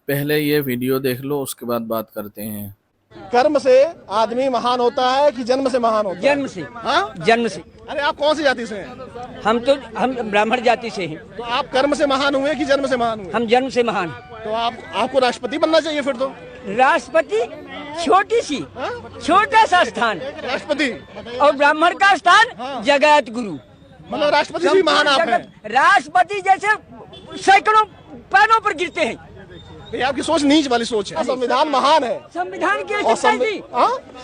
पहले ये वीडियो देख लो, उसके बाद बात करते हैं। कर्म से आदमी महान होता है कि जन्म से महान होता है? जन्म से। हाँ? जन्म से। अरे आप कौन सी जाति से हैं? हम ब्राह्मण जाति से हैं। तो आप कर्म से महान हुए कि जन्म से महान हुए? हम जन्म से महान। तो आपको राष्ट्रपति बनना चाहिए फिर तो। राष्ट्रपति छोटी सी, छोटा सा स्थान, राष्ट्रपति और ब्राह्मण का स्थान जगत गुरु। मतलब राष्ट्रपति से भी महान आप हैं। राष्ट्रपति जैसे सैकड़ों पैरों पर गिरते हैं। ये आपकी सोच नीच वाली सोच है। संविधान महान है। संविधान की और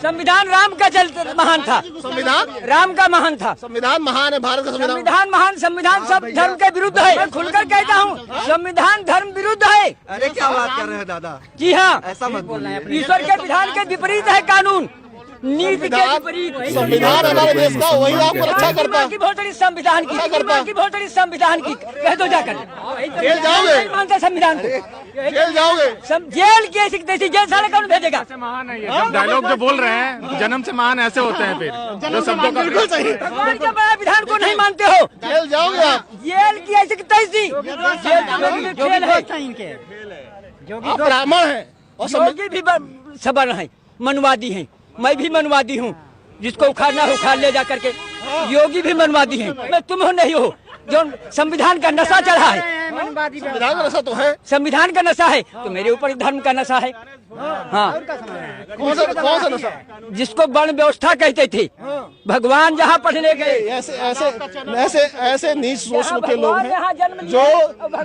संविधान राम का महान था। संविधान राम का महान था। संविधान महान है, भारत का संविधान महान। संविधान सब धर्म के विरुद्ध है। मैं खुलकर कहता हूँ, संविधान धर्म विरुद्ध है। अरे क्या बात कर रहे हैं दादा? जी हाँ, ऐसा मत बोलना। ईश्वर के विधान के विपरीत है कानून, नीति के विपरीत। संविधान हमारे देश का, वही आपको रक्षा करता है। की बहुत बड़ी संविधान की, बहुत बड़ी संविधान की कह दो जाकर। जेल जाओगे? मानते संविधान को, जेल जाओगे? जेल की ऐसी तैसी जेल साले कौन भेजेगा? महान है ये जब डायलॉग जो बोल रहे हैं, जन्म से महान ऐसे होते हैं फिर जो शब्दों का। बिल्कुल सही। भगवान के बड़ा विधान को नहीं मानते हो। जेल जाओगे आप? जेल की ऐसी तैसी जेल है। आप ब्राह्मण हैं और योगी भी सबर है, मनवादी हैं। मैं भी मनवादी हूँ, जिसको उखाड़ना हो उखाड़ ले जा करके। योगी भी मनवादी हैं, मैं तुम हो नहीं हो जो संविधान का नशा चढ़ा है। संविधान का नशा तो है। संविधान का नशा है तो मेरे ऊपर धर्म का नशा है। हाँ, कौन सा नशा? जिसको वर्ण व्यवस्था कहते थे। भगवान जहाँ पढ़ने गए, ऐसे नीच सोच के लोग हैं जो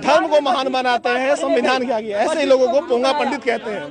धर्म को महान बनाते हैं, संविधान के आगे। ऐसे ही लोगों को पोंगा पंडित कहते हैं,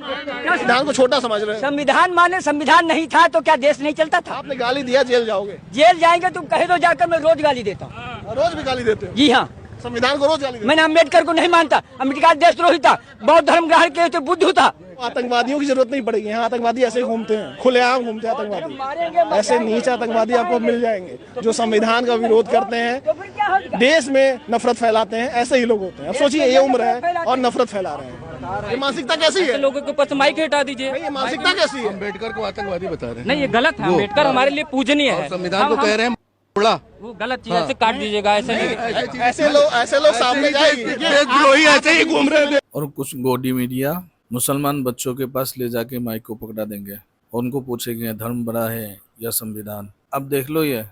संविधान को छोटा समझ रहे हैं। संविधान माने संविधान नहीं था तो क्या देश नहीं चलता था? आपने गाली दिया, जेल जाओगे। जेल जाएंगे तुम कह दो जाकर, मैं रोज गाली देता हूँ। रोज भी गाली देते हो? जी हाँ, संविधान को रोज गाली देते? मैंने अम्बेडकर को नहीं मानता। अम्बेडकर देशद्रोही था, बौद्ध धर्म ग्रहण किए थे, बुद्ध था। आतंकवादियों की जरूरत नहीं पड़ेगी। यहाँ आतंकवादी ऐसे घूमते हैं, खुलेआम घूमते हैं आतंकवादी। ऐसे नीच आतंकवादी आपको मिल जाएंगे जो संविधान का विरोध करते हैं, देश में नफरत फैलाते हैं। ऐसे ही लोग होते हैं। अब सोचिए, ये उम्र है और नफरत फैला रहे हैं। ये मानसिकता कैसी है? लोगों के ऊपर माइक हटा दीजिए। ये मानसिकता कैसी है? अम्बेडकर को आतंकवादी बता रहे हैं। नहीं, ये गलत है। अम्बेडकर हमारे लिए पूजनीय है। संविधान को कह रहे हैं वो गलत चीज ऐसे काट दीजिएगा। ऐसे नहीं, ऐसे लोग सामने जाएंगे, देशद्रोही ऐसे ही घूम रहे थे। और कुछ गौडी मीडिया मुसलमान बच्चों के पास ले जाके माइक को पकड़ा देंगे और उनको पूछेंगे धर्म बड़ा है या संविधान। अब देख लो ये